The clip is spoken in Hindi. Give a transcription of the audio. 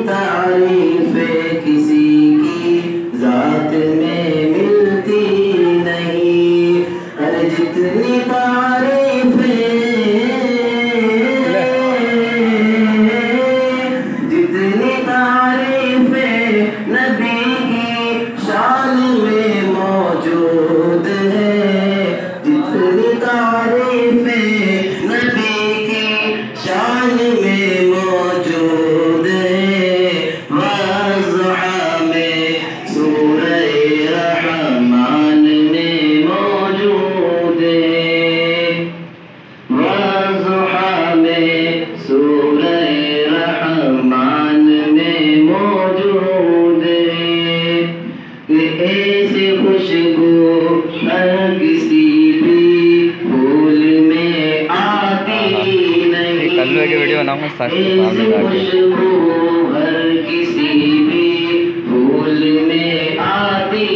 तारीफें किसी की जात में मिलती नहीं। अरे जितनी तारीफें नबी की शान में मौजूद है, जितनी तारीफें नबी की शान में मौजूद है। वज़ुहा में सूरह रहमान में मौजूद है, वज़ुहा में सूरह रहमान में मौजूद है। ऐसे खुशबू हर किसी भी फूल में आती नहीं। कल्लू की वीडियो बनाऊंगा सामने खुशबू हर किसी भी फूल में आती